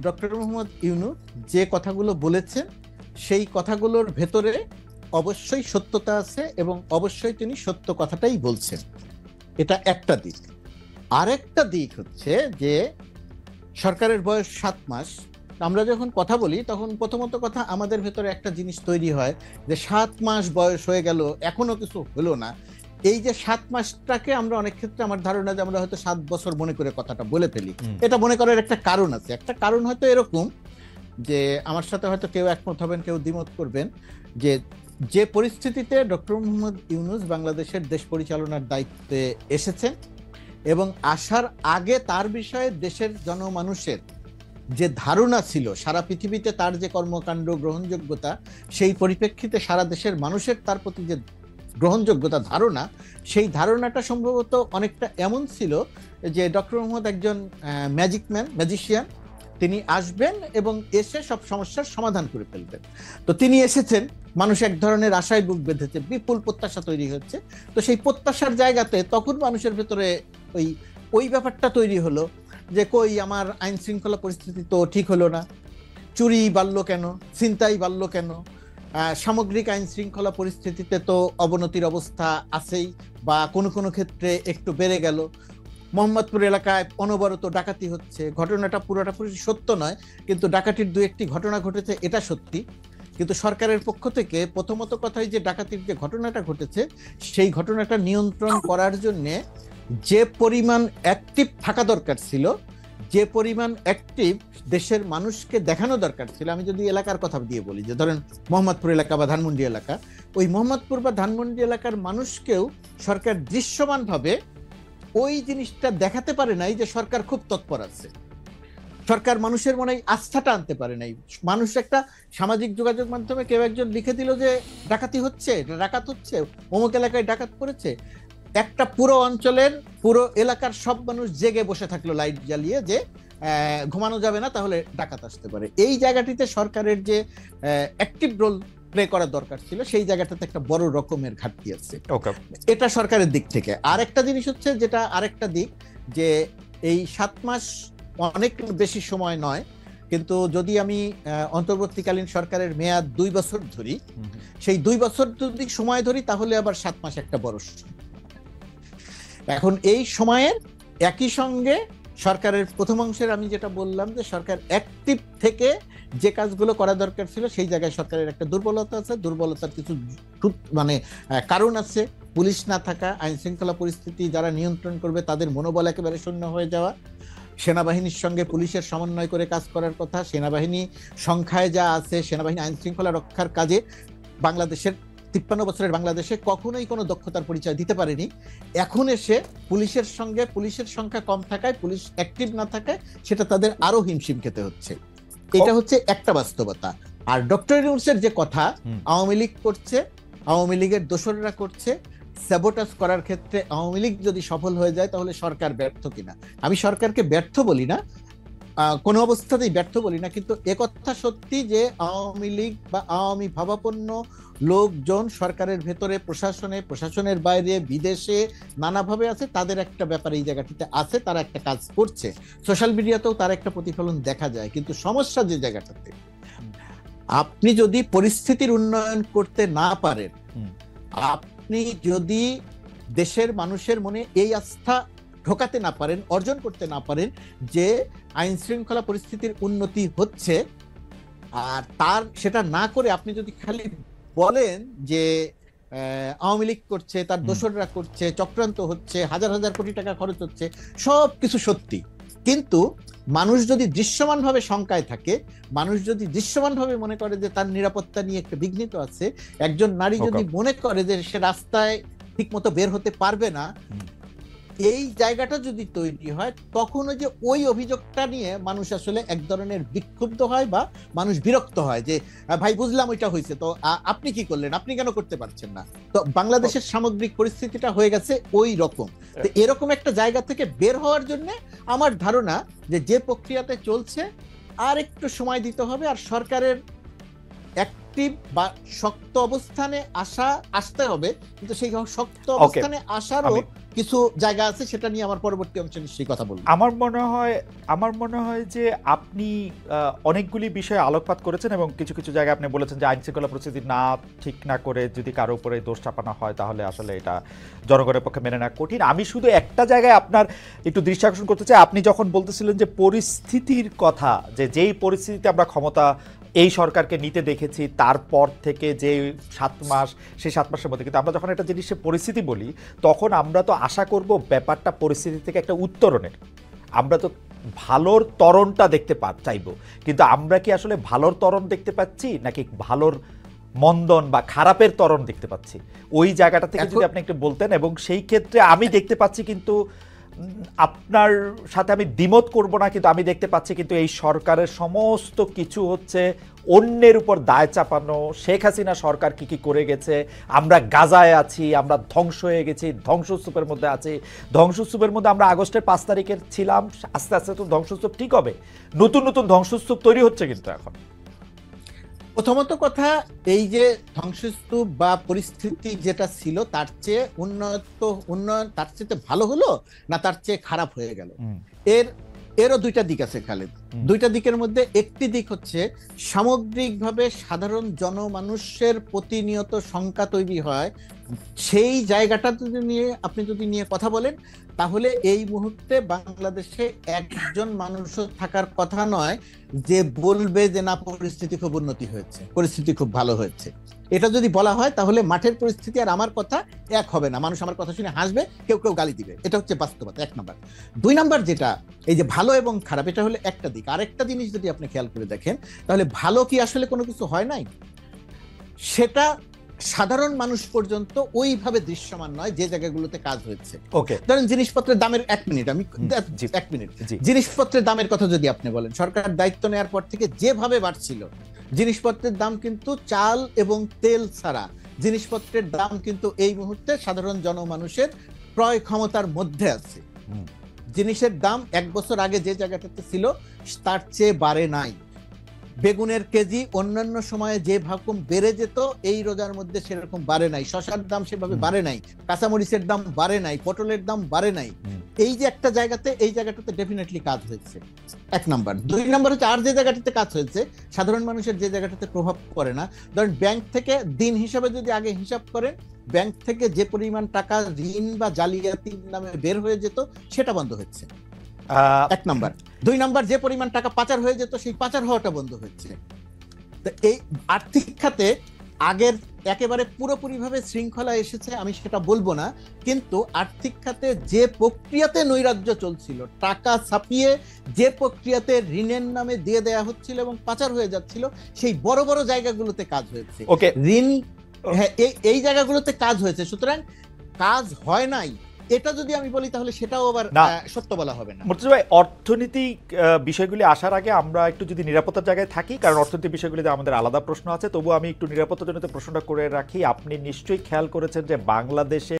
Doctor Mohammad Yunus যে কথাগুলো বলেছেন সেই কথাগুলোর ভেতরে অবশ্যই সত্যতা আছে এবং অবশ্যই তিনি সত্য কথাটাই বলছেন, এটা একটা দিক। আরেকটা দিক হচ্ছে যে সরকারের বয়স 7 মাস। আমরা যখন কথা বলি তখন প্রথমত কথা আমাদের ভেতরে একটা জিনিস তৈরি হয় যে 7 মাস বয়স হয়ে গেল এখনো কিছু হলো না। এই যে 7 মাসটাকে আমরা অনেক ক্ষেত্রে আমার ধারণা যে আমরা হয়তো 7 বছর মনে করে কথাটা বলে ফেলি। এটা মনে করার একটা কারণ আছে। একটা কারণ হয়তো এরকম যে আমার সাথে হয়তো কেউ একমত হবেন, কেউ দ্বিমত করবেন, যে যে পরিস্থিতিতে ডক্টর মোহাম্মদ ইউনূস বাংলাদেশের দেশ পরিচালনার দায়িত্বে এসেছেন এবং আসার আগে তার বিষয়ে দেশের জনমানুষের যে ধারণা ছিল, সারা পৃথিবীতে তার যে কর্মকাণ্ড গ্রহণযোগ্যতা, সেই পরিপ্রেক্ষিতে সারা দেশের মানুষের তার প্রতি যে গ্রহণযোগ্যতা ধারণা, সেই ধারণাটা সম্ভবত অনেকটা এমন ছিল যে ডক্টর মোহাম্মদ একজন ম্যাজিশিয়ান, তিনি আসবেন এবং এসে সব সমস্যার সমাধান করে ফেলবেন। তো তিনি এসেছেন, মানুষ এক ধরনের আশায় বুক বেঁধেছে, বিপুল প্রত্যাশা তৈরি হচ্ছে। তো সেই প্রত্যাশার জায়গাতে তখন মানুষের ভেতরে ওই ব্যাপারটা তৈরি হলো যে কই আমার আইন শৃঙ্খলা পরিস্থিতি তো ঠিক হলো না, চুরি বাড়লো কেন, ছিনতাই বাড়লো কেন, সামগ্রিক আইন শৃঙ্খলা পরিস্থিতিতে তো অবনতির অবস্থা আছেই বা কোনো কোনো ক্ষেত্রে একটু বেড়ে গেল। মোহাম্মদপুর এলাকায় অনবরত ডাকাতি হচ্ছে, ঘটনাটা পুরোটা সত্য নয় কিন্তু ডাকাতির দু একটি ঘটনা ঘটেছে এটা সত্যি। কিন্তু সরকারের পক্ষ থেকে প্রথমত কথাই যে ডাকাতির যে ঘটনাটা ঘটেছে সেই ঘটনাটা নিয়ন্ত্রণ করার জন্যে যে পরিমাণ অ্যাক্টিভ থাকা দরকার ছিল, যে পরিমাণ অ্যাক্টিভ দেশের মানুষকে দেখানো দরকার ছিল। আমি যদি এলাকার কথা দিয়ে বলি যে ধরেন মোহাম্মদপুর এলাকা বা ধানমন্ডি এলাকা, ওই মোহাম্মদপুর বা ধানমন্ডি এলাকার মানুষকেও সরকার দৃশ্যমানভাবে ওই জিনিসটা দেখাতে পারে নাই যে সরকার খুব তৎপর আছে। সরকার মানুষের মনে আস্থাটা আনতে পারে নাই। মানুষ একটা সামাজিক যোগাযোগ মাধ্যমে কেউ একজন লিখে দিল যে ডাকাতি হচ্ছে, ডাকাত হচ্ছে, অমুক এলাকায় ডাকাত করেছে, একটা পুরো অঞ্চলের পুরো এলাকার সব মানুষ জেগে বসে থাকলো লাইট জ্বালিয়ে যে ঘুমানো যাবে না, তাহলে ডাকাত আসতে পারে। এই জায়গাটিতে সরকারের যে অ্যাক্টিভ রোল প্লে করার দরকার ছিল সেই জায়গাটাতে একটা বড় রকমের ঘাটতি আছে। এটা সরকারের দিক থেকে। আরেকটা জিনিস হচ্ছে, যেটা আরেকটা দিক, যে এই 7 মাস অনেক বেশি সময় নয়, কিন্তু যদি আমি অন্তর্বর্তীকালীন সরকারের মেয়াদ 2 বছর ধরি, সেই 2 বছর যদি সময় ধরি তাহলে আবার 7 মাস একটা বড়। এখন এই সময়ের একই সঙ্গে সরকারের প্রথম অংশের আমি যেটা বললাম যে সরকার অ্যাক্টিভ থেকে যে কাজগুলো করা দরকার ছিল সেই জায়গায় সরকারের একটা দুর্বলতা আছে। দুর্বলতার কিছু কারণ আছে, পুলিশ না থাকা, আইন শৃঙ্খলা পরিস্থিতি যারা নিয়ন্ত্রণ করবে তাদের মনোবল একেবারে শূন্য হয়ে যাওয়া, সেনাবাহিনীর সঙ্গে পুলিশের সমন্বয় করে কাজ করার কথা, সেনাবাহিনী সংখ্যায় যা আছে, সেনাবাহিনী আইন শৃঙ্খলা রক্ষার কাজে বাংলাদেশের 53 বছরের বাংলাদেশে কখনোই কোনো দক্ষতার পরিচয় দিতে পারেনি। এখন এসে পুলিশের সঙ্গে পুলিশের সংখ্যা কম থাকায়, পুলিশ অ্যাক্টিভ না থাকায় সেটা তাদের আরো হিমশিম খেতে হচ্ছে। এটা হচ্ছে একটা বাস্তবতা। আর ডক্টর ইউনূসের যে কথা, আওয়ামী লীগ করছে, আওয়ামী লীগের দোসররা করছে, স্যাবোটাজ করার ক্ষেত্রে আওয়ামী লীগ যদি সফল হয়ে যায় তাহলে সরকার ব্যর্থ কিনা? আমি সরকারকে ব্যর্থ বলি না, কোনো অবস্থাতেই ব্যর্থ বলি না, কিন্তু একথা সত্যি যে আওয়ামী লীগ বা আওয়ামী ভাবাপন্ন লোকজন সরকারের ভেতরে, প্রশাসনে, প্রশাসনের বাইরে, বিদেশে নানাভাবে আছে, তাদের একটা ব্যাপার এই জায়গাটিতে আছে, তারা একটা কাজ করছে, সোশ্যাল মিডিয়াতেও তার একটা প্রতিফলন দেখা যায়। কিন্তু সমস্যা যে জায়গাটাতে, আপনি যদি পরিস্থিতির উন্নয়ন করতে না পারেন, আপনি যদি দেশের মানুষের মনে এই আস্থা ঢোকাতে না পারেন, অর্জন করতে না পারেন যে আইন শৃঙ্খলা পরিস্থিতির উন্নতি হচ্ছে, আর তার সেটা না করে আপনি যদি খালি বলেন যে আওয়ামী লীগ করছে, তার দোসররা করছে, চক্রান্ত হচ্ছে, হাজার হাজার কোটি টাকা খরচ হচ্ছে, সব কিছু সত্যি, কিন্তু মানুষ যদি দৃশ্যমানভাবে শঙ্কায় থাকে, মানুষ যদি দৃশ্যমানভাবে মনে করে যে তার নিরাপত্তা নিয়ে একটা বিঘ্নিত আছে, একজন নারী যদি মনে করে যে সে রাস্তায় ঠিক মতো বের হতে পারবে না, এই জায়গাটা যদি তৈরি হয়, তখন যে ওই অভিযোগটা নিয়ে মানুষ আসলে এক ধরনের বিক্ষুব্ধ হয় বা মানুষ বিরক্ত হয় যে ভাই বুঝলাম ওইটা হয়েছে, তো আপনি কি করলেন, আপনি কেন করতে পারছেন না? তো বাংলাদেশের সামগ্রিক পরিস্থিতিটা হয়ে গেছে ওই রকম। তো এরকম একটা জায়গা থেকে বের হওয়ার জন্য আমার ধারণা যে প্রক্রিয়াতে চলছে আর একটু সময় দিতে হবে, আর সরকারের অ্যাক্টিভ বা শক্ত অবস্থানে আসতে হবে, কিন্তু সেই শক্ত অবস্থানে আসারও কিছু জায়গা আছে, সেটা নিয়ে আমার পরবর্তী অংশে নিশ্চয়ই কথা বলবো। আমার মনে হয় যে আপনি অনেকগুলি বিষয়ে আলোকপাত করেছেন এবং কিছু কিছু জায়গায় আপনি বলেছেন যে আইন শৃঙ্খলা পরিস্থিতি ঠিক না করে যদি কারো উপরে দোষ চাপানো হয় তাহলে আসলে এটা জনগণের পক্ষে মেনে নেওয়া কঠিন। আমি শুধু একটা জায়গায় আপনার একটু দৃষ্টি আকর্ষণ করতে চাই। আপনি যখন বলতেছিলেন যে পরিস্থিতির কথা, যে যেই পরিস্থিতিতে আমরা ক্ষমতা এই সরকারকে নিতে দেখেছি তারপর থেকে যে 7 মাস, সেই 7 মাসের মধ্যে কিন্তু আমরা যখন একটা জিনিসের পরিস্থিতি বলি তখন আমরা তো আশা করব ব্যাপারটা পরিস্থিতি থেকে একটা উত্তরণের। আমরা তো ভালোর ত্বরণটা দেখতে চাইবো, কিন্তু আমরা কি আসলে ভালোর ত্বরণ দেখতে পাচ্ছি নাকি ভালোর মন্দন বা খারাপের ত্বরণ দেখতে পাচ্ছি? ওই জায়গাটা থেকে যদি আপনি একটু বলতেন। এবং সেই ক্ষেত্রে আমি দেখতে পাচ্ছি, কিন্তু আপনার সাথে আমি দ্বিমত করব না, কিন্তু আমি দেখতে পাচ্ছি কিন্তু এই সরকারের সমস্ত কিছু হচ্ছে অন্যের উপর দায় চাপানো। শেখ হাসিনা সরকার কি কি করে গেছে, আমরা গাজায় আছি, আমরা ধ্বংস হয়ে গেছি, ধ্বংসস্তূপের মধ্যে আছি। ধ্বংসস্তূপের মধ্যে আমরা আগস্টের 5 তারিখের ছিলাম, আস্তে আস্তে তো ধ্বংসস্তূপ ঠিক হবে, নতুন নতুন ধ্বংসস্তূপ তৈরি হচ্ছে কিন্তু এখন। প্রথমত কথা, এই যে ধ্বংসস্তূপ বা পরিস্থিতি যেটা ছিল তার চেয়ে উন্নয়ন তার চেয়ে ভালো হলো না তার চেয়ে খারাপ হয়ে গেল, এরও দুইটা দিক আছে খালেদ। দুইটা দিকের মধ্যে একটি দিক হচ্ছে সামগ্রিকভাবে সাধারণ জনমানুষের প্রতিনিয়ত শঙ্কা তৈরি হয়, সেই জায়গাটা আপনি যদি নিয়ে কথা বলেন তাহলে এই মুহূর্তে বাংলাদেশে একজন মানুষও থাকার কথা নয় যে বলবে যে না পরিস্থিতি খুব উন্নতি হয়েছে, পরিস্থিতি খুব ভালো হয়েছে। এটা যদি বলা হয় তাহলে মাঠের পরিস্থিতি আর আমার কথা এক হবে না, মানুষ আমার কথা শুনে হাসবে, কেউ কেউ গালি দিবে। এটা হচ্ছে বাস্তবতা, 1 নাম্বার। 2 নাম্বার যেটা, এই যে ভালো এবং খারাপ, এটা হলো একটা দিক। আরেকটা জিনিস যদি আপনি খেয়াল করে দেখেন তাহলে ভালো কি আসলে কোনো কিছু হয় নাই, সেটা সাধারণ মানুষ পর্যন্ত ওইভাবে দৃশ্যমান নয় যে জায়গাগুলোতে কাজ হয়েছে। ওকে, ধরেন জিনিসপত্রের দামের, 1 মিনিট জিনিসপত্রের দামের কথা যদি আপনি বলেন, সরকার দায়িত্ব নেওয়ার পর থেকে যেভাবে বাড়ছিল জিনিসপত্রের দাম, কিন্তু চাল এবং তেল ছাড়া জিনিসপত্রের দাম কিন্তু এই মুহূর্তে সাধারণ জনমানুষের ক্রয় ক্ষমতার মধ্যে আছে। জিনিসের দাম 1 বছর আগে যে জায়গাটাতে ছিল তার চেয়ে বাড়ে নাই। বেগুনের কেজি অন্যান্য সময়ে যে ভাকুম বেড়ে যেত এই রোজার মধ্যে সেরকম বাড়ে নাই। শসার দাম সেভাবে বাড়ে নাই, কাঁচামরিচের দাম বাড়ে নাই, পটলের দাম বাড়ে নাই। এই যে একটা জায়গাতে, এই জায়গাটাতে ডেফিনেটলি কাজ হয়েছে, 1 নাম্বার। 2 নাম্বার হচ্ছে আর যে জায়গাটাতে কাজ হয়েছে সাধারণ মানুষের যে জায়গাটাতে প্রভাব পড়ে না। ধরেন ব্যাংক থেকে দিন হিসাবে যদি আগে হিসাব করেন, ব্যাংক থেকে যে পরিমাণ টাকা ঋণ বা জালিয়াতির নামে বের হয়ে যেত সেটা বন্ধ হচ্ছে, 1 নাম্বার। 2 নাম্বার, যে পরিমাণ টাকা পাচার হয়ে যেত সেই পাচার হওয়াটা বন্ধ হচ্ছে। তো এই আর্থিক খাতে আগের একেবারে পুরোপুরিভাবে শৃঙ্খলা এসেছে আমি সেটা বলবো না, কিন্তু আর্থিক খাতে যে প্রক্রিয়াতে নৈরাজ্য চলছিল, টাকা ছাপিয়ে যে প্রক্রিয়াতে ঋণের নামে দিয়ে দেয়া হচ্ছিল এবং পাচার হয়ে যাচ্ছিল, সেই বড় বড় জায়গাগুলোতে কাজ হয়েছে। ঋণ, হ্যাঁ, এই জায়গাগুলোতে কাজ হয়েছে। সুতরাং কাজ হয় নাই এটা যদি আমি বলি তাহলে সেটাও আবার সত্য বলা হবে না। মুর্তজা ভাই, অর্থনৈতিক বিষয়গুলি আসার আগে আমরা একটু যদি নিরাপত্তার জায়গায় থাকি, কারণ অর্থনৈতিক বিষয়গুলিতে আমাদের আলাদা প্রশ্ন আছে, তবু আমি একটু নিরাপত্তাজনিত প্রশ্নটা করে রাখি। আপনি নিশ্চয়ই খেয়াল করেছেন যে বাংলাদেশে